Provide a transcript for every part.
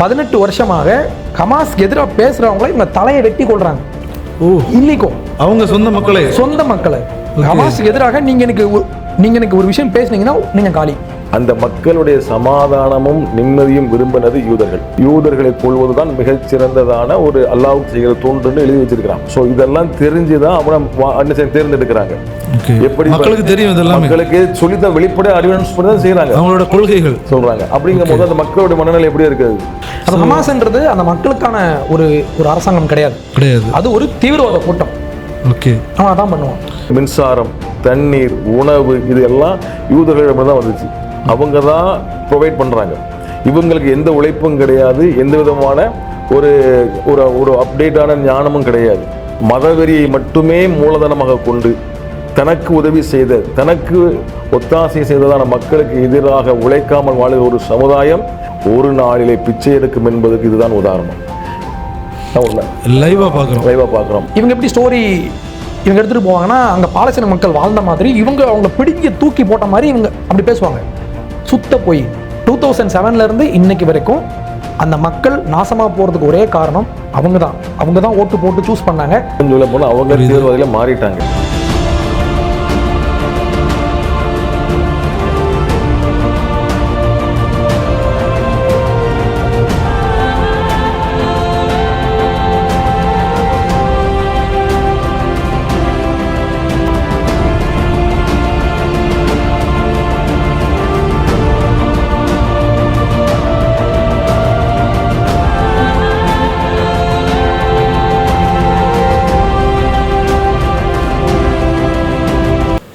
18 வருஷமாக ஹமாஸ்க்கு எதிராக பேசுறவங்கள இவங்க தலையை வெட்டி கொள்றாங்க. இன்னைக்கும் அவங்க சொந்த மக்களை ஹமாஸ்க்கு எதிராக நீங்க எனக்கு ஒரு விஷயம் பேசுனீங்கன்னா நீங்க காலி. அந்த மக்களுடைய சமாதானமும் நிம்மதியும் விரும்பினது யூதர்களை கொள்வதுதான் மிகச் சிறந்ததான ஒரு அல்லாஹ்வுக்கு செய்கிற தொண்டுன்னு எழுதி வச்சிருக்கிறான். ஸோ இதெல்லாம் தெரிஞ்சுதான் அவனை தேர்ந்தெடுக்கிறாங்க. எப்படி மக்களுக்கு தெரியும், இதெல்லாம் மக்களுக்கு சொல்லித்தான் வெளிப்படையாக அறிவியன்ஸ் பண்ணி தான் செய்யறாங்க, அவங்களோட கொள்கைகள் சொல்றாங்க. அப்படிங்கும் போது அந்த மக்களுடைய மனநிலை எப்படி இருக்குது? அது ஹமாஸ்ன்றது அந்த மக்களுக்கான ஒரு அரசாங்கம் கிடையாது. அது ஒரு தீவிரவாத கூட்டம். அவன் அதான் பண்ணுவான். மின்சாரம், தண்ணீர், உணவு இது எல்லாம் யூதர்களிடம் தான் வந்துச்சு. அவங்க தான் ப்ரொவைட் பண்ணுறாங்க. இவங்களுக்கு எந்த உழைப்பும் கிடையாது, எந்த விதமான ஒரு ஒரு அப்டேட்டான ஞானமும் கிடையாது. மதவெறியை மட்டுமே மூலதனமாக கொண்டு தனக்கு உதவி செய்த, தனக்கு ஒத்தாசை செய்ததான மக்களுக்கு எதிராக உழைக்காமல் வாழுகிற ஒரு சமுதாயம் ஒரு நாளிலே பிச்சை எடுக்கும் என்பதற்கு இதுதான் உதாரணம். லைவா பார்க்குறோம். இவங்க எப்படி ஸ்டோரி இவங்க எடுத்துகிட்டு போவாங்கன்னா, அங்கே பாலஸ்தீன மக்கள் வாழ்ந்த மாதிரி இவங்க அவங்கள பிடிக்க தூக்கி போட்ட மாதிரி இவங்க அப்படி பேசுவாங்க. சுத்த போய் 2007 இன்னைக்கு வரைக்கும் அந்த மக்கள் நாசமாக போகிறதுக்கு ஒரே காரணம் அவங்க தான் ஓட்டு போட்டு சூஸ் பண்ணாங்க. அவங்க தீவிரவாதிகளை மாறிட்டாங்க.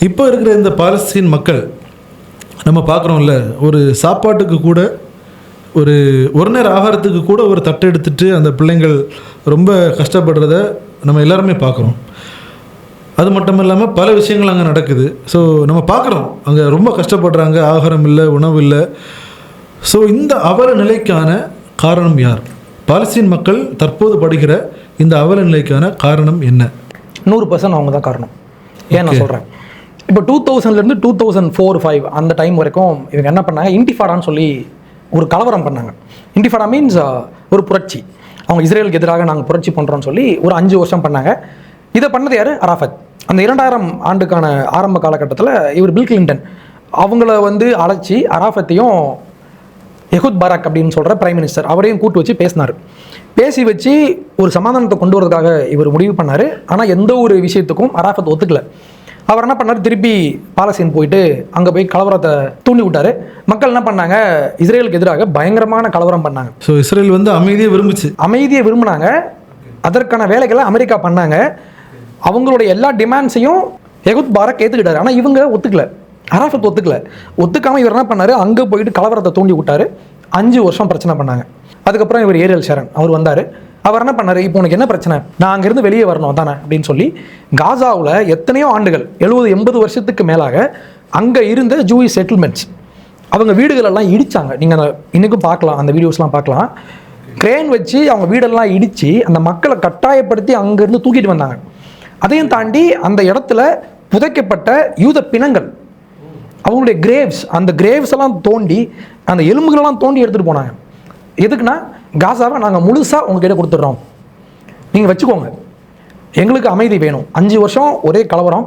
இப்போ இருக்கிற இந்த பாலஸ்தீன் மக்கள் நம்ம பார்க்குறோம்ல, ஒரு சாப்பாட்டுக்கு கூட ஒரு நேர ஆகாரத்துக்கு கூட ஒரு தட்டை எடுத்துட்டு அந்த பிள்ளைங்கள் ரொம்ப கஷ்டப்படுறத நம்ம எல்லாருமே பார்க்குறோம். அது மட்டும் இல்லாமல் பல விஷயங்கள் அங்கே நடக்குது. ஸோ நம்ம பார்க்குறோம் அங்கே ரொம்ப கஷ்டப்படுறாங்க, ஆகாரம் இல்லை, உணவு இல்லை. ஸோ இந்த அவல நிலைக்கான காரணம் யார்? பாலஸ்தீன் மக்கள் தற்போது படுகிற இந்த அவல நிலைக்கான காரணம் என்ன? 100% அவங்க தான் காரணம். ஏன் நான் சொல்கிறேன், இப்போ 2000 2004-05 அந்த டைம் வரைக்கும் இவங்க என்ன பண்ணாங்க, இன்டிஃபாடான்னு சொல்லி ஒரு கலவரம் பண்ணாங்க. இன்டிஃபாடா மீன்ஸ் ஒரு புரட்சி. அவங்க இஸ்ரேலுக்கு எதிராக நாங்கள் புரட்சி பண்ணுறோன்னு சொல்லி ஒரு 5 வருஷம் பண்ணாங்க. இதை பண்ணது யார்? அராஃபத். அந்த 2000 ஆண்டுக்கான ஆரம்ப காலகட்டத்தில் இவர் பில் கிளின்டன் அவங்கள அழைச்சி அராஃபத்தையும் எஹூத் பாராக் அப்படின்னு சொல்கிற பிரைம் மினிஸ்டர் அவரையும் கூட்டு வச்சு பேசி வச்சு ஒரு சமாதானத்தை கொண்டு வரதுக்காக இவர் முடிவு பண்ணார். ஆனால் எந்த ஒரு விஷயத்துக்கும் அராஃபத் ஒத்துக்கல. அவர் என்ன பண்ணார், திருப்பி பாலஸ்தீன் போயிட்டு அங்கே போய் கலவரத்தை தூண்டி விட்டார். மக்கள் என்ன பண்ணாங்க, இஸ்ரேலுக்கு எதிராக பயங்கரமான கலவரம் பண்ணாங்க. ஸோ இஸ்ரேல் அமைதியை விரும்பினாங்க. அதற்கான வேலைகளை அமெரிக்கா பண்ணாங்க. அவங்களுடைய எல்லா டிமாண்ட்ஸையும் எஹூத் பாராக் ஏற்றுக்கிட்டாரு. ஆனால் இவங்க ஒத்துக்கல, அராஃபத் ஒத்துக்காமல் இவர் என்ன பண்ணார், அங்கே போயிட்டு கலவரத்தை தூண்டி விட்டார். 5 வருஷம் பிரச்சனை பண்ணாங்க. அதுக்கப்புறம் இவர் ஏரியல் ஷரன் அவர் வந்தார். அவர் என்ன பண்ணார், இப்போ உனக்கு என்ன பிரச்சனை, நான் அங்கேருந்து வெளியே வரணும் தானே அப்படின்னு சொல்லி காசாவில் எத்தனையோ ஆண்டுகள் 70-80 வருஷத்துக்கு மேலாக அங்கே இருந்த ஜூயிஷ் செட்டில்மெண்ட்ஸ் அவங்க வீடுகளெல்லாம் இடித்தாங்க. நீங்கள் இன்றைக்கும் பார்க்கலாம், அந்த வீடியோஸ்லாம் பார்க்கலாம். கிரேன் வச்சு அவங்க வீடெல்லாம் இடித்து அந்த மக்களை கட்டாயப்படுத்தி அங்கேருந்து தூக்கிட்டு வந்தாங்க. அதையும் தாண்டி அந்த இடத்துல புதைக்கப்பட்ட யூத பிணங்கள், அவங்களுடைய கிரேவ்ஸ், அந்த கிரேவ்ஸ் எல்லாம் தோண்டி அந்த எலும்புகளெல்லாம் தோண்டி எடுத்துகிட்டு போனாங்க. எதுக்குன்னா, காசாவை நாங்கள் முழுசாக உங்ககிட்ட கொடுத்துட்றோம், நீங்கள் வச்சுக்கோங்க, எங்களுக்கு அமைதி வேணும். 5 வருஷம் ஒரே கலவரம்,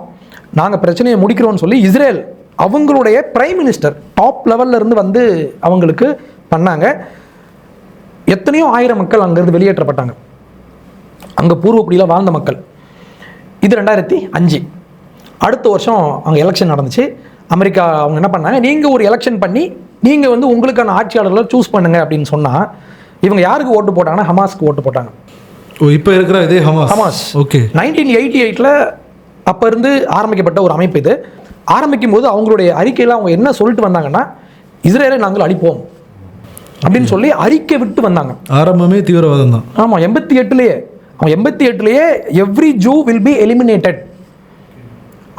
நாங்கள் பிரச்சனையை முடிக்கிறோம்னு சொல்லி இஸ்ரேல் அவங்களுடைய பிரைம் மினிஸ்டர் டாப் லெவலில் இருந்து அவங்களுக்கு பண்ணாங்க. எத்தனையோ ஆயிரம் மக்கள் அங்கேருந்து வெளியேற்றப்பட்டாங்க, அங்கே பூர்வக்குடியில் வாழ்ந்த மக்கள். இது 2005. அடுத்த வருஷம் அங்கே எலெக்ஷன் நடந்துச்சு. அமெரிக்கா அவங்க என்ன பண்ணாங்க, நீங்கள் ஒரு எலெக்ஷன் பண்ணி நீங்கள் உங்களுக்கான ஆட்சியாளர்களை சூஸ் பண்ணுங்க அப்படின்னு சொன்னால் இவங்க யாருக்கு ஓட்டு போட்டாங்கன்னா ஹமாஸ்க்கு ஓட்டு போட்டாங்க. இப்போ இருக்கிற இதே ஹமாஸ். ஓகே, 1988 அப்போ இருந்து ஆரம்பிக்கப்பட்ட ஒரு அமைப்பு. இது ஆரம்பிக்கும் போது அவங்களுடைய அறிக்கையில் அவங்க என்ன சொல்லிட்டு வந்தாங்கன்னா, இஸ்ரேலை நாங்கள் அழிப்போம் அப்படின்னு சொல்லி அறிக்கை விட்டு வந்தாங்க. ஆரம்பமே தீவிரவாதம் தான். ஆமாம், 88 every Jew will be eliminated.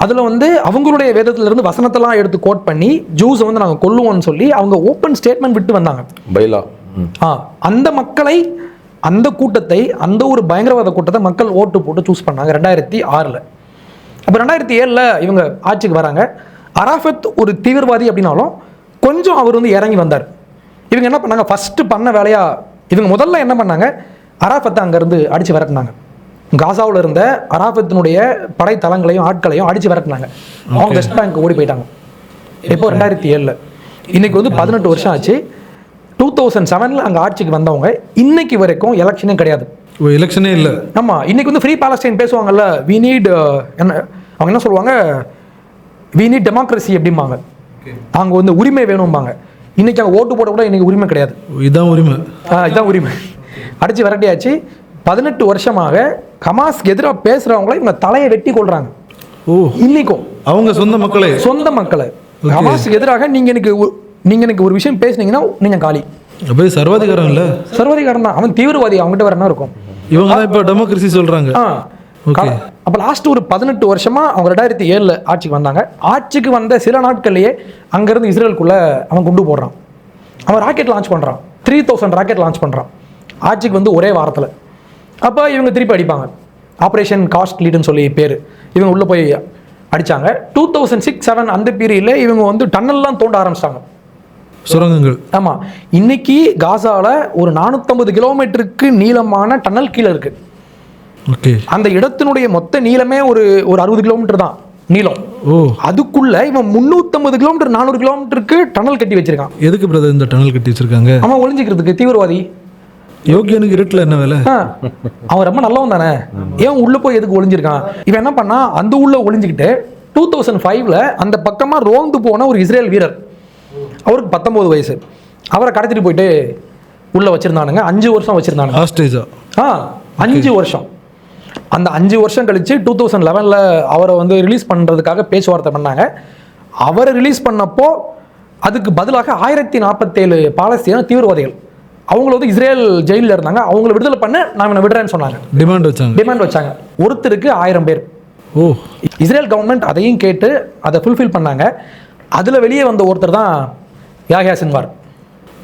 அதில் அவங்களுடைய வேதத்திலிருந்து வசனத்தெல்லாம் எடுத்து கோட் பண்ணி ஜூஸை நாங்கள் கொல்லுவோம்னு சொல்லி அவங்க ஓப்பன் ஸ்டேட்மெண்ட் விட்டு வந்தாங்க. அந்த மக்களை, அந்த கூட்டத்தை, அந்த ஒரு பயங்கரவாத கூட்டத்தை மக்கள் ஓட்டு போட்டு சூஸ் பண்ணாங்க 2006. அப்போ 2007 இவங்க ஆட்சிக்கு வராங்க. அராஃபத் ஒரு தீவிரவாதி அப்படின்னாலும் கொஞ்சம் அவர் இறங்கி வந்தார். இவங்க என்ன பண்ணாங்க, ஃபஸ்ட்டு பண்ண வேலையாக இவங்க முதல்ல என்ன பண்ணாங்க, அராஃபத்தை அங்கேருந்து அடித்து விரட்டினாங்க. காசாவில் இருந்த அராஃபத்தினுடைய படைத்தளங்களையும் ஆட்களையும் அடித்து விரட்டினாங்க. அவங்க வெஸ்ட் பேங்க் ஓடி போயிட்டாங்க. இப்போ 2007 இன்னைக்கு வந்து 18 வருஷம் ஆச்சு. 2007 அங்கே ஆட்சிக்கு வந்தவங்க இன்னைக்கு வரைக்கும் எலெக்ஷனே கிடையாது. எலெக்ஷனே இல்லை. ஆமாம், இன்னைக்கு வந்து ஃப்ரீ பாலஸ்டைன் பேசுவாங்கல்ல, வி நீட் என்ன அவங்க என்ன சொல்லுவாங்க, வி நீட் டெமோக்ரஸி அப்படிம்பாங்க. அவங்க வந்து உரிமை வேணும்பாங்க. இன்னைக்கு அவங்க ஓட்டு போட கூட இன்னைக்கு உரிமை கிடையாது. இதுதான் உரிமை. இதுதான் உரிமை. அடிச்சு விரட்டியாச்சு. 18 வருஷமாக ஹமாஸ்க்கு எதிராக பேசுறவங்கள இவங்க தலையை வெட்டி கொள்றாங்க. ஓ, இன்னைக்கும் அவங்க சொந்த மக்களை ஹமாஸ்க்கு எதிராக நீங்க எனக்கு ஒரு விஷயம் பேசுனீங்கன்னா நீங்க காலி. அப்போ சர்வாதிகாரம் இல்லை, சர்வாதிகாரம் தான். அவன் தீவிரவாதி, அவங்ககிட்ட வர என்ன இருக்கும். இவங்க தான் இப்போ டெமோக்ரஸி சொல்றாங்க. அப்போ லாஸ்ட் ஒரு 18 வருஷமா அவங்க 2007 ஆட்சிக்கு வந்தாங்க. ஆட்சிக்கு வந்த சில நாட்கள்லயே அங்கிருந்து இஸ்ரேலுக்குள்ள அவன் குண்டு போடுறான். அவன் ராக்கெட் லான்ச் பண்றான். 3000 ராக்கெட் லான்ச் பண்றான் ஆட்சிக்கு வந்து ஒரே வாரத்தில். அப்போ இவங்க திருப்பி அடிப்பாங்க. ஆப்ரேஷன் காஸ்ட் லீடுன்னு சொல்லி பேர். இவங்க உள்ள போய் அடிச்சாங்க. 2006-07 அந்த பீரியட்ல இவங்க வந்து டன்னல்லாம் தோண்ட ஆரம்பிச்சிட்டாங்க, சுரங்கங்கள். ஆமா, இன்னைக்கு காசால ஒரு 450 கிலோமீட்டருக்கு நீளமான டன்னல் கீழே இருக்கு. அந்த இடத்தினுடைய மொத்த நீளமே ஒரு 60 கிலோமீட்டர் தான் நீளம். ஓ, அதுக்குள்ள இவன் 350 கிலோமீட்டர் 400 கிலோமீட்டருக்கு டனல் கட்டி வச்சிருக்கான். எதுக்கு பிரதர் இந்த டனல் கட்டி வச்சிருக்காங்க? அவன் ஒளிஞ்சிக்கிறதுக்கு. தீவிரவாதி யோகியனுக்கு இருட்டில் என்ன வேலை? அவன் ரொம்ப நல்லவன் தானே, ஏன் உள்ள போய் எதுக்கு ஒளிஞ்சிருக்கான்? இவன் என்ன பண்ணா, அந்த உள்ள ஒளிஞ்சுக்கிட்டு 2005 அந்த பக்கமா ரோந்து போன ஒரு இஸ்ரேல் வீரர், அவருக்கு 19 வயசு, அவரை கடத்திட்டு போயிட்டு உள்ள வச்சிருந்தானுங்க. 5 வருஷம் வச்சிருந்தானுங்க. 5 வருஷம். அந்த 5 வருஷம் கழிச்சு 2011 அவரை வந்து ரிலீஸ் பண்றதுக்காக பேச்சுவார்த்தை பண்ணாங்க. அவரை ரிலீஸ் பண்ணப்போ அதுக்கு பதிலாக 1047 பாலஸ்தீன தீவிரவாதிகள், அவங்கள வந்து இஸ்ரேல் ஜெயிலில் இருந்தாங்க, அவங்கள விடுதலை பண்ண நான் இவனை விடுறேன்னு சொன்னாங்க. டிமாண்ட் வச்சாங்க. ஒருத்தருக்கு 1000 பேர். ஓ, இஸ்ரேல் கவர்மெண்ட் அதையும் கேட்டு அதை ஃபுல்ஃபில் பண்ணாங்க. அதில் வெளியே வந்த ஒருத்தர் தான் யாஹ்யா சின்வார்.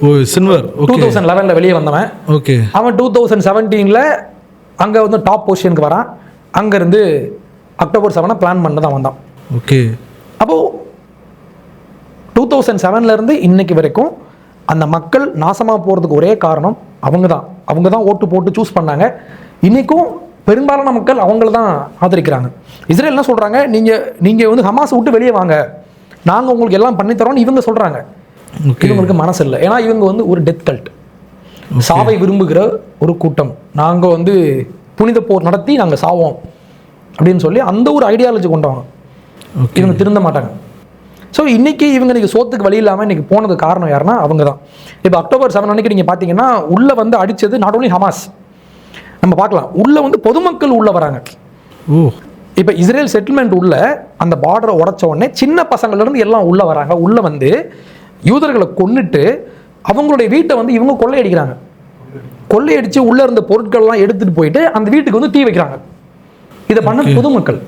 ஓ, சின்வார் 2011 வெளியே வந்தவன். ஓகே, அவன் 2017 அங்கே வந்து டாப் பொசிஷனுக்கு வரான். அங்கேருந்து October 7 பிளான் பண்ண தான் வந்தான். ஓகே, அப்போது 2007 இன்னைக்கு வரைக்கும் அந்த மக்கள் நாசமாக போகிறதுக்கு ஒரே காரணம் அவங்க தான் ஓட்டு போட்டு சூஸ் பண்ணாங்க. இன்றைக்கும் பெரும்பாலான மக்கள் அவங்கள தான் ஆதரிக்கிறாங்க. இஸ்ரேல் என்ன சொல்கிறாங்க, நீங்கள் வந்து ஹமாஸ் விட்டு வெளியே வாங்க, நாங்கள் உங்களுக்கு எல்லாம் பண்ணித்தரோன்னு இவங்க சொல்கிறாங்க. இவங்களுக்கு மனசு இல்லை. ஏன்னா இவங்க வந்து ஒரு டெத் கல்ட், சாவை விரும்புகிற ஒரு கூட்டம். நாங்கள் வந்து புனித போர் நடத்தி நாங்கள் சாவோம் அப்படின்னு சொல்லி அந்த ஒரு ஐடியாலஜி கொண்டவங்க. இவங்க திருந்த மாட்டாங்க. ஸோ இன்னைக்கு இவங்க சோத்துக்கு வழி இல்லாமல் இன்னைக்கு போனதுக்கு காரணம் யாருன்னா அவங்க தான். இப்போ October 7 அன்னைக்கு நீங்கள் பார்த்தீங்கன்னா உள்ளே வந்து அடித்தது நாட் ஓன்லி ஹமாஸ். நம்ம பார்க்கலாம், உள்ளே வந்து பொதுமக்கள் உள்ளே வராங்க. ஓ, இப்போ இஸ்ரேல் செட்டில்மெண்ட் உள்ள அந்த பார்டரை உடச்ச உடனே சின்ன பசங்கள்லேருந்து எல்லாம் உள்ளே வராங்க. உள்ளே வந்து யூதர்களை கொன்னுட்டு அவங்களுடைய வீட்டை வந்து இவங்க கொள்ளையடிக்கிறாங்க. கொள்ளையடிச்சு உள்ளே இருந்த பொருட்கள்லாம் எடுத்துகிட்டு போயிட்டு அந்த வீட்டுக்கு வந்து தீ வைக்கிறாங்க. இதை பண்ண பொதுமக்கள்.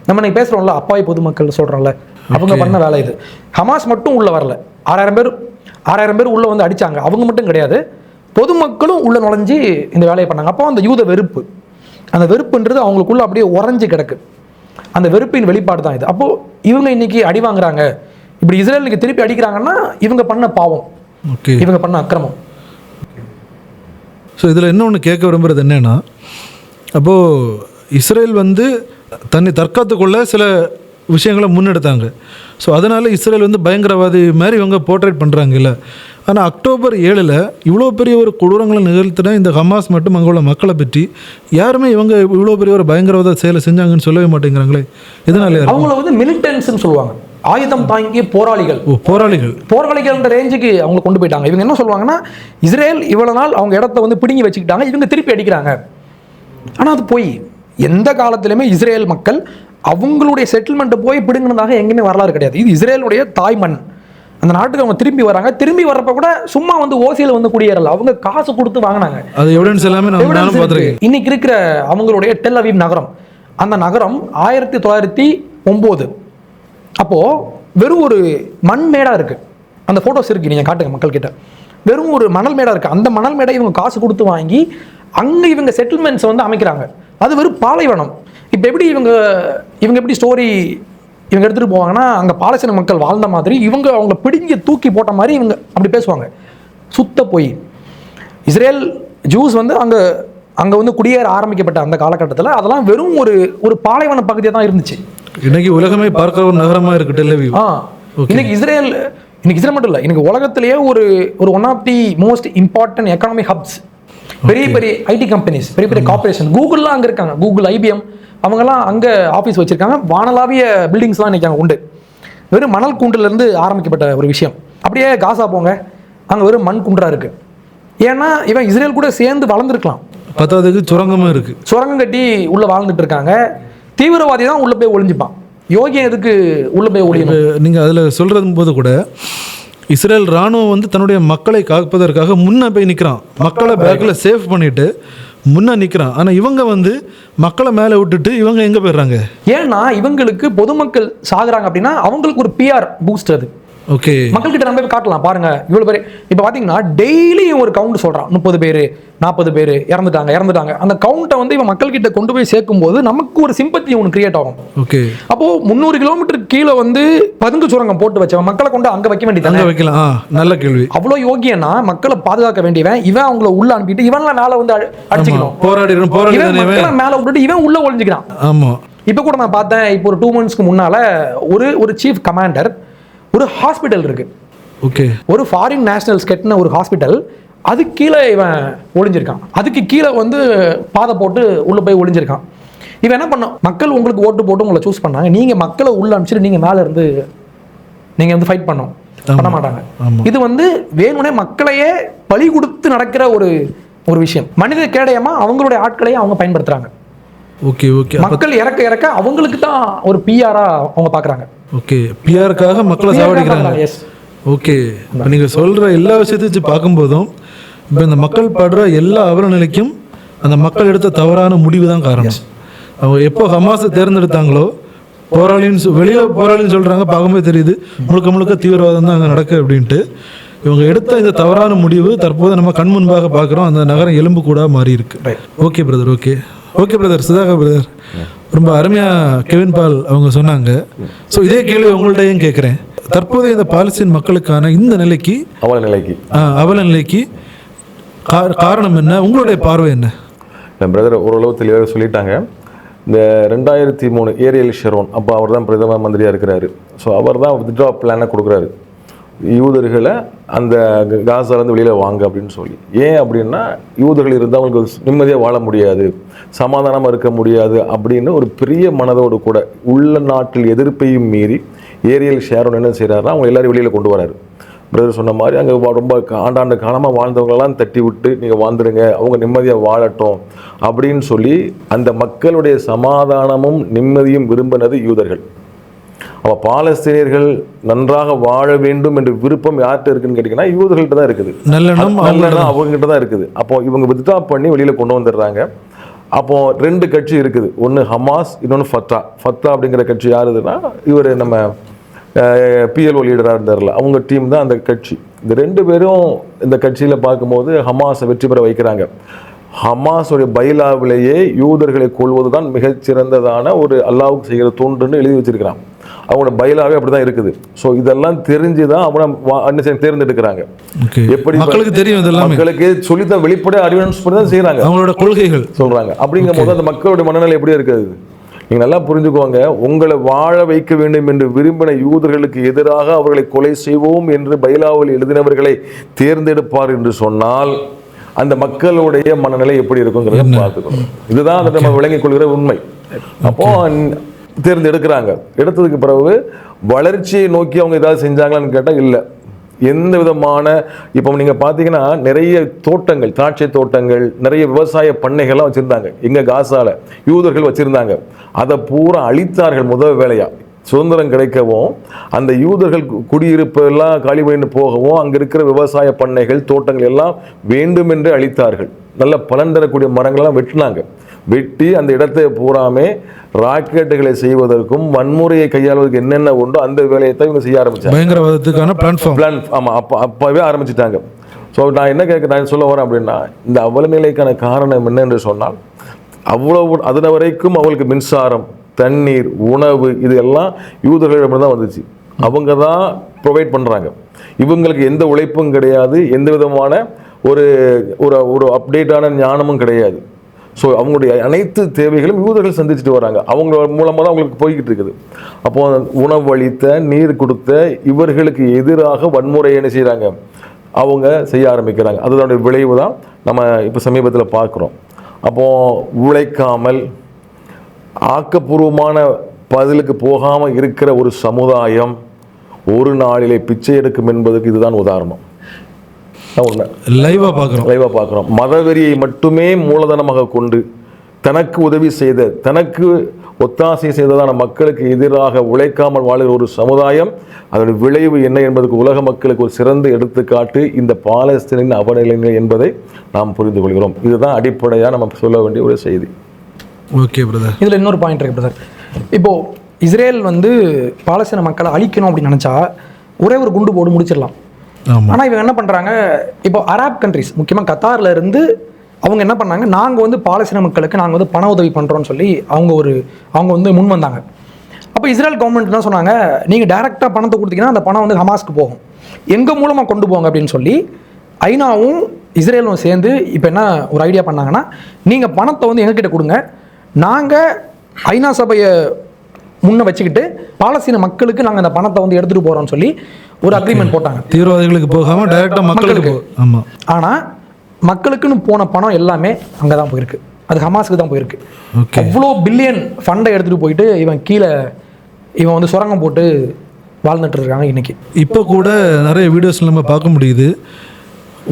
நம்ம இன்னைக்கு பேசுகிறோம்ல, அப்பாவி பொதுமக்கள் சொல்கிறோம்ல, அவங்க பண்ண வேலை இது. ஹமாஸ் மட்டும் உள்ளே வரல, 6000 பேர் உள்ளே வந்து அடித்தாங்க. அவங்க மட்டும் கிடையாது, பொதுமக்களும் உள்ளே நுழைஞ்சி இந்த வேலையை பண்ணாங்க. அப்போ அந்த யூத வெறுப்பு, அந்த வெறுப்புன்றது அவங்களுக்குள்ள அப்படியே உறைஞ்சி கிடக்கு. அந்த வெறுப்பின் வெளிப்பாடு தான் இது. அப்போது இவங்க இன்னைக்கு அடி வாங்குறாங்க. இப்படி இஸ்ரேலுக்கு திருப்பி அடிக்கிறாங்கன்னா இவங்க பண்ண பாவம், இவங்க பண்ண அக்கிரமம். ஸோ இதில் இன்னொன்று கேட்க விரும்புகிறது என்னென்னா, அப்போது இஸ்ரேல் வந்து தன்னை தற்காத்துக்கொள்ள சில விஷயங்களை முன்னெடுத்தாங்க. ஸோ அதனால் இஸ்ரேல் வந்து பயங்கரவாதி மாதிரி இவங்க போர்ட்ரேட் பண்ணுறாங்கல்ல. ஆனால் October 7 இவ்வளோ பெரிய ஒரு கொடூரங்களை நிகழ்த்தின இந்த ஹமாஸ் மற்றும் அங்கே உள்ள மக்களை பற்றி யாருமே இவங்க இவ்வளோ பெரிய ஒரு பயங்கரவாத செயலை செஞ்சாங்கன்னு சொல்லவே மாட்டேங்கிறாங்களே. இதனால அவங்கள வந்து மிலிட்டன்ஸ்னு சொல்லுவாங்க, ஆயுதம் தாங்கிய போராளிகள். போராளிகள்ன்ற ரேஞ்சுக்கு அவங்க கொண்டு போயிட்டாங்க. இவங்க என்ன சொல்லுவாங்கன்னா, இஸ்ரேல் இவ்வளவு நாள் அவங்க இடத்த வந்து பிடுங்கி வச்சுக்கிட்டாங்க, இவங்க திருப்பி அடிக்கிறாங்க. ஆனால் அது போய் எந்த காலத்திலுமே இஸ்ரேல் மக்கள் அவங்களுடைய செட்டில்மெண்ட்டை போய் பிடுங்கினதாக எங்கேயுமே வரலாறு கிடையாது. இது இஸ்ரேலுடைய தாய்மண். அந்த நாட்டுக்கு அவங்க திரும்பி வராங்க. திரும்பி வர்றப்ப கூட சும்மா வந்து ஓசியில் வந்து குடியேறல, அவங்க காசு கொடுத்து வாங்கினாங்க. அது எவிடன்ஸ் எல்லாமே நான் பார்த்துருக்கேன். இன்னைக்கு இருக்கிற அவங்களுடைய டெல் அவீவ் நகரம், அந்த நகரம் 1909 அப்போ வெறும் ஒரு மண் மேடா இருக்கு. அந்த போட்டோஸ் இருக்கு, நீங்க காட்டுங்க மக்கள் கிட்ட. வெறும் ஒரு மணல் மேடா இருக்கு. அந்த மணல் மேடை இவங்க காசு கொடுத்து வாங்கி அங்க இவங்க செட்டில்மெண்ட்ஸ் வந்து அமைக்கிறாங்க. அது வெறும் பாலைவனம். இப்போ எப்படி இவங்க எப்படி ஸ்டோரி இவங்க எடுத்துட்டு போவாங்கன்னா, அங்க பாலஸ்தீன மக்கள் வாழ்ந்த மாதிரி இவங்க அவங்கள பிடிங்கி தூக்கி போட்ட மாதிரி இவங்க அப்படி பேசுவாங்க. சுத்த போய் இஸ்ரேல் ஜூஸ் வந்து அங்கே வந்து குடியேற ஆரம்பிக்கப்பட்ட அந்த காலகட்டத்தில் அதெல்லாம் வெறும் ஒரு பாலைவன பகுதியாக தான் இருந்துச்சு. இன்னைக்கு உலகமே பார்க்குற ஒரு நகரமாக இருக்கு டெல் அவிவ். இன்னைக்கு இஸ்ரேல் மட்டும் இல்லை, இன்னைக்கு உலகத்திலேயே ஒரு one of the most important economic hubs. பெரிய பெரிய ஐடி கம்பெனிஸ், பெரிய பெரிய கார்பரேஷன், கூகுள்லாம் அங்கே இருக்காங்க. கூகுள், IBM அவங்கெல்லாம் அங்கே ஆஃபீஸ் வச்சுருக்காங்க. வானளாவிய பில்டிங்ஸ்லாம் இன்றைக்கி அங்கே உண்டு. வெறும் மணல் குன்றிலேருந்து ஆரம்பிக்கப்பட்ட ஒரு விஷயம். அப்படியே காசா போங்க, அங்கே வெறும் மண் குன்றா இருக்குது. ஏன்னா இவன் இஸ்ரேல் கூட சேர்ந்து வளர்ந்துருக்கலாம். பத்தாவதுக்கு சுரங்கமும் இருக்குது. சுரங்கம் கட்டி உள்ளே வாழ்ந்துட்டு இருக்காங்க. தீவிரவாதி தான் உள்ளே போய் ஒளிஞ்சுப்பான். யோகி எதுக்கு உள்ளே போய் ஒளியணும்? நீங்கள் அதில் சொல்கிறது போது கூட இஸ்ரேல் ராணுவம் வந்து தன்னுடைய மக்களை காப்பதற்காக முன்னே போய் நிற்கிறான். மக்களை பேக்கில் சேஃப் பண்ணிட்டு முன்னே நிற்கிறான். ஆனால் இவங்க வந்து மக்களை மேலே விட்டுட்டு இவங்க எங்கே போயிடுறாங்க? ஏன்னா இவங்களுக்கு பொதுமக்கள் சாகுறாங்க அப்படின்னா அவங்களுக்கு ஒரு PR பூஸ்ட். அது ஓகே, மக்கள்கிட்ட நம்ம போய் காட்டலாம். பாருங்க இவ்வளோ பேர் இப்போ பார்த்தீங்கன்னா டெய்லி ஒரு கவுண்ட் சொல்கிறான். 30 பேர் 40 பேர் இறந்துட்டாங்க. அந்த கவுண்ட்டை வந்து இவன் மக்கள்கிட்ட கொண்டு போய் சேர்க்கும் போது நமக்கு ஒரு சிம்பத்தி ஒன்று கிரியேட் ஆகும். ஓகே, அப்போ 300 கிலோமீட்டருக்கு கீழே வந்து பதுங்கு சுரங்கம் போட்டு வச்சவன் மக்களை கொண்டு அங்கே வைக்க வேண்டியது வைக்கலாம். நல்ல கேள்வி. அவ்வளோ யோகியன்னா மக்களை பாதுகாக்க வேண்டியவன் இவன் அவங்கள உள்ள அனுப்பிட்டு இவன்லாம் மேலே வந்து அடிச்சுக்கணும். மக்களை மேலே விட்டுட்டு இவன் உள்ள ஒளிஞ்சுக்கிறான். ஆமா, இப்போ கூட நான் பார்த்தேன். இப்போ ஒரு 2 monthsக்கு முன்னால ஒரு சீஃப் கமாண்டர் ஒரு ஹாஸ்பிட்டல் இருக்கு. ஓகே, ஒரு ஃபாரின் நேஷனல்ஸ் கட்டின ஒரு ஹாஸ்பிட்டல், அதுக்கு கீழே இவன் ஒளிஞ்சிருக்கான். அதுக்கு கீழே வந்து பாதை போட்டு உள்ள போய் ஒளிஞ்சிருக்கான். இவன் என்ன பண்ணோம், மக்கள் உங்களுக்கு ஓட்டு போட்டு உங்களை சூஸ் பண்ணாங்க, நீங்க மக்களை உள்ள அனுப்பிச்சிட்டு நீங்க மேல இருந்து நீங்க வந்து ஃபைட் பண்ண மாட்டாங்க. இது வந்து வேணும்னே மக்களையே பலி கொடுத்து நடக்கிற ஒரு விஷயம். மனித கேடயமா அவங்களுடைய ஆட்களையே அவங்க பயன்படுத்துறாங்க. ஓகே ஓகே, மக்கள் இறக்க அவங்களுக்கு தான் ஒரு PR-ஆ அவங்க பாக்குறாங்க. ஓகே, PR-க்காக மக்களை சாவடிக்கிறாங்க. ஓகே, இப்போ நீங்கள் சொல்கிற எல்லா விஷயத்தையும் வச்சு பார்க்கும்போதும் இப்போ இந்த மக்கள் படுற எல்லா அவலநிலைக்கும் அந்த மக்கள் எடுத்த தவறான முடிவு தான் காரணம். அவங்க எப்போ ஹமாஸை தேர்ந்தெடுத்தாங்களோ வெளியில் போராளின்னு சொல்கிறாங்க, பார்க்கும்போது தெரியுது முழுக்க தீவிரவாதம் தான் அங்கே நடக்கு அப்படின்ட்டு. இவங்க எடுத்த இந்த தவறான முடிவு தற்போது நம்ம கண் முன்பாக பார்க்குறோம். அந்த நகரம் எலும்பு கூட மாறி இருக்கு. Okay brother, okay brother, Sudhakar brother, ரொம்ப அருமையாக கெவின் பால் அவங்க சொன்னாங்க. ஸோ இதே கேள்வி உங்கள்கிட்டையும் கேட்குறேன். தற்போதைய இந்த பாலஸ்தீன் மக்களுக்கான இந்த நிலைக்கு அவல நிலைக்கு காரணம் என்ன? உங்களுடைய பார்வை என்ன? பிரதர் ஓரளவு தெளிவாக சொல்லிட்டாங்க. இந்த 2003 ஏரியல் ஷெரோன், அப்போ அவர் தான் பிரதம மந்திரியாக இருக்கிறாரு. ஸோ அவர் தான் வித்ட்ரா பிளானை கொடுக்குறாரு, யூதர்களை அந்த காசாலேருந்து வெளியில் வாங்க அப்படின்னு சொல்லி. ஏன் அப்படின்னா யூதர்கள் இருந்தால் அவங்களுக்கு நிம்மதியாக வாழ முடியாது, சமாதானமாக இருக்க முடியாது அப்படின்னு ஒரு பெரிய மனதோடு கூட உள்ள நாட்டில் எதிர்ப்பையும் மீறி ஏரியல் ஷெரோன் என்ன செய்கிறாருன்னா அவங்க எல்லாரும் வெளியில் கொண்டு வராரு. பிரதர் சொன்ன மாதிரி அங்கே ரொம்ப ஆண்டாண்டு காலமாக வாழ்ந்தவங்களெல்லாம் தட்டி விட்டு நீங்கள் வாழ்ந்துடுங்க, அவங்க நிம்மதியாக வாழட்டும் அப்படின்னு சொல்லி அந்த மக்களுடைய சமாதானமும் நிம்மதியும் விரும்பினது யூதர்கள். அப்போ பாலஸ்தீனியர்கள் நன்றாக வாழ வேண்டும் என்ற விருப்பம் யார்கிட்ட இருக்குன்னு கேட்டிங்கன்னா யூதர்கள்ட்ட தான் இருக்குது, அவங்ககிட்ட தான் இருக்குது. அப்போ இவங்க வித்ட்ரா பண்ணி வெளியில் கொண்டு வந்துடுறாங்க. அப்போ 2 கட்சி இருக்குது, ஒன்று ஹமாஸ், இன்னொன்று ஃபத்தா. அப்படிங்கிற கட்சி யாருதுன்னா இவர் நம்ம PLO லீடராக இருந்தார்ல, அவங்க டீம் தான் அந்த கட்சி. இந்த 2 பேரும் இந்த கட்சியில் பார்க்கும்போது ஹமாஸை வெற்றி பெற வைக்கிறாங்க. ஹமாஸுடைய பைலாவிலேயே யூதர்களை கொள்வது தான் மிகச்சிறந்ததான ஒரு அல்லாவுக்கு செய்கிற தொண்டுன்னு எழுதி வச்சிருக்கிறான். அவங்களோட பைலாவே அப்படிதான் இருக்குது. ஸோ இதெல்லாம் தெரிஞ்சுதான் அவனை தேர்ந்தெடுக்கிறாங்க. எப்படி மக்களுக்கு தெரியும், மக்களுக்கு சொல்லித்தான் வெளிப்படையாக அறிவியன்ஸ் பண்ணி தான் செய்யறாங்க, அவங்களோட கொள்கைகள் சொல்றாங்க. அப்படிங்கும் போது அந்த மக்களுடைய மனநிலை எப்படி இருக்குது நீங்க நல்லா புரிஞ்சுக்குவாங்க. உங்களை வாழ வைக்க வேண்டும் என்று விரும்பின யூதர்களுக்கு எதிராக அவர்களை கொலை செய்வோம் என்று பைலாவில் எழுதினவர்களை தேர்ந்தெடுப்பார் என்று சொன்னால் அந்த மக்களுடைய மனநிலை எப்படி இருக்குங்கிறத பார்த்துக்கணும். இதுதான் அதை நம்ம விளங்கிக் கொள்கிற உண்மை. அப்போ தேர்ந்தெடுக்கிறாங்க. எடுத்ததுக்கு பிறகு வளர்ச்சியை நோக்கி அவங்க ஏதாவது செஞ்சாங்களான்னு கேட்டால் இல்லை. எந்த விதமான இப்போ நீங்கள் பார்த்தீங்கன்னா நிறைய தோட்டங்கள், திராட்சை தோட்டங்கள், நிறைய விவசாய பண்ணைகள்லாம் வச்சுருந்தாங்க. எங்கே காசால யூதர்கள் வச்சுருந்தாங்க. அதை பூரா அழித்தார்கள். முதல் வேலையாக சுதந்திரம் கிடைக்கவும் அந்த யூதர்கள் குடியிருப்பு எல்லாம் காலி பண்ணி போகவும் அங்கே இருக்கிற விவசாய பண்ணைகள், தோட்டங்கள் எல்லாம் வேண்டுமென்று அழித்தார்கள். நல்ல பலன் தரக்கூடிய மரங்கள்லாம் வெட்டினாங்க. வெட்டி அந்த இடத்தை பூராமே ராக்கெட்டுகளை செய்வதற்கும் வன்முறையை கையாளுவதற்கு என்னென்ன உண்டோ அந்த வேலையை தான் இவங்க செய்ய ஆரம்பிச்சாங்க. பயங்கரவாதத்துக்கான பிளான் ஆமாம், அப்போவே ஆரம்பிச்சிட்டாங்க. ஸோ நான் சொல்ல வரேன் அப்படின்னா இந்த அவலநிலைக்கான காரணம் என்ன என்று சொன்னால் அவ்வளவு அதன வரைக்கும் அவங்களுக்கு மின்சாரம், தண்ணீர், உணவு இது எல்லாம் யூதர்களிடம் தான் வந்துச்சு. அவங்க தான் ப்ரொவைட் பண்ணுறாங்க. இவங்களுக்கு எந்த உழைப்பும் கிடையாது, எந்த விதமான ஒரு ஒரு ஒரு அப்டேட்டான ஞானமும் கிடையாது. ஸோ அவங்களுடைய அனைத்து தேவைகளும் யூதர்கள் சந்திச்சுட்டு வராங்க. அவங்க மூலமாக தான் அவங்களுக்கு போய்கிட்டு இருக்குது. அப்போ உணவு அளித்த, நீர் கொடுத்த இவர்களுக்கு எதிராக வன்முறை என்ன செய்கிறாங்க, அவங்க செய்ய ஆரம்பிக்கிறாங்க. அதனுடைய விளைவு தான் நம்ம இப்போ சமீபத்தில் பார்க்குறோம். அப்போது உழைக்காமல் ஆக்கப்பூர்வமான பதிலுக்கு போகாமல் இருக்கிற ஒரு சமுதாயம் ஒரு நாளிலே பிச்சை எடுக்கும் என்பதற்கு இதுதான் உதாரணம். லைவாக பார்க்குறோம். மதவெறியை மட்டுமே மூலதனமாக கொண்டு தனக்கு உதவி செய்த, தனக்கு ஒத்தாசை செய்ததான மக்களுக்கு எதிராக உழைக்காமல் வாழ்கிற ஒரு சமுதாயம், அதனுடைய விளைவு என்ன என்பதற்கு உலக மக்களுக்கு ஒரு சிறந்த எடுத்துக்காட்டு இந்த பாலஸ்தீனின் அவநிலை என்பதை நாம் புரிந்து கொள்கிறோம். இதுதான் அடிப்படையாக நம்ம சொல்ல வேண்டிய ஒரு செய்தி. ஓகே பிரதர், இதில் இன்னொரு பாயிண்ட் இருக்கு பிரதர். இப்போது இஸ்ரேல் வந்து பாலஸ்தீன மக்களை அழிக்கணும் அப்படின்னு நினச்சா ஒரே ஒரு குண்டு போட்டு முடிச்சிடலாம். ஆனால் இவங்க என்ன பண்ணுறாங்க, இப்போ அரேப் கண்ட்ரிஸ் முக்கியமாக கத்தாரில் இருந்து அவங்க என்ன பண்ணாங்க, நாங்கள் வந்து பாலஸ்தீன மக்களுக்கு நாங்கள் வந்து பண உதவி பண்ணுறோன்னு சொல்லி அவங்க வந்து முன் வந்தாங்க. அப்போ இஸ்ரேல் கவர்மெண்ட் தான் சொன்னாங்க, நீங்கள் டைரெக்டாக பணத்தை கொடுத்தீங்கன்னா அந்த பணம் வந்து ஹமாஸ்க்கு போகும், எங்கள் மூலமாக கொண்டு போங்க அப்படின்னு சொல்லி ஐநாவும் இஸ்ரேலும் சேர்ந்து இப்போ என்ன ஒரு ஐடியா பண்ணாங்கன்னா, நீங்கள் பணத்தை வந்து எங்ககிட்ட கொடுங்க, நாங்கள் ஐநா சபையை முன்ன வச்சுக்கிட்டு பாலஸ்தீன மக்களுக்கு நாங்கள் அந்த பணத்தை வந்து எடுத்துகிட்டு போகிறோம்னு சொல்லி ஒரு அக்ரிமெண்ட் போட்டாங்க. தீவிரவாதிகளுக்கு போகாமல் டைரெக்டாக மக்களுக்கு. ஆமாம். ஆனால் மக்களுக்குன்னு போன பணம் எல்லாமே அங்கே தான் போயிருக்கு, அது ஹமாஸுக்கு தான் போயிருக்கு. அவ்வளோ பில்லியன் ஃபண்டை எடுத்துகிட்டு போயிட்டு இவன் வந்து சுரங்கம் போட்டு வாழ்ந்துட்டு இருக்காங்க இன்னைக்கு. இப்போ கூட நிறைய வீடியோஸ் நம்ம பார்க்க முடியுது,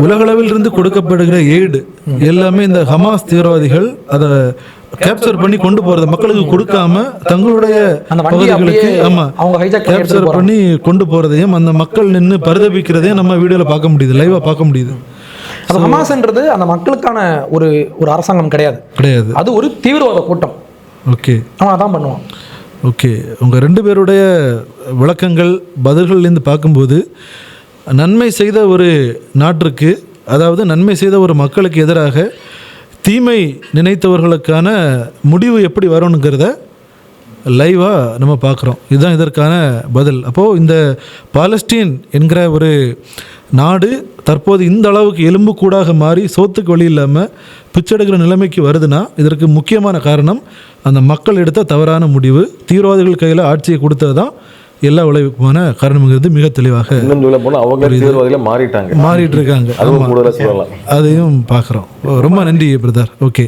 உலகளவில் இருந்து கொடுக்கப்படுகிற எய்டு எல்லாமே இந்த ஹமாஸ் தீவிரவாதிகள் அதை கேப்சர் பண்ணி கொண்டு போறது, மக்களுக்கு கொடுக்காம தங்களுடைய பகுதிகளுக்கு கேப்சர் பண்ணி கொண்டு போறதையும் அந்த மக்கள் நின்று பரிதபிக்கிறதையும் நம்ம வீடியோல பார்க்க முடியுது, லைவா பார்க்க முடியுது. அது ஹமாஸ்ன்றது அந்த மக்களுக்கான ஒரு அரசாங்கம் கிடையாது, அது ஒரு தீவிரவாத கூட்டம். ஓகே, அவன் அதான் பண்ணுவான். ஓகே, உங்க ரெண்டு பேருடைய விளக்கங்கள் பதில்கள்லேருந்து பார்க்கும்போது நன்மை செய்த ஒரு நாட்டிற்கு, அதாவது நன்மை செய்த ஒரு மக்களுக்கு எதிராக தீமை நினைத்தவர்களுக்கான முடிவு எப்படி வரணுங்கிறத லைவாக நம்ம பார்க்குறோம். இதுதான் இதற்கான பதில். அப்போது இந்த பாலஸ்தீன் என்கிற ஒரு நாடு தற்போது இந்த அளவுக்கு எலும்பு கூடாக மாறி சோத்துக்கு வழி இல்லாமல் பிச்செடுக்கிற நிலைமைக்கு வருதுன்னா இதற்கு முக்கியமான காரணம் அந்த மக்கள் எடுத்த தவறான முடிவு, தீவிரவாதிகள் கையில் ஆட்சியை கொடுத்தது தான் எல்லா விளைவுக்குமான காரணம்ங்கிறது மிக தெளிவாக மாறிட்டு இருக்காங்க. அதையும் பார்க்குறோம். ரொம்ப நன்றி பிரதர். ஓகே.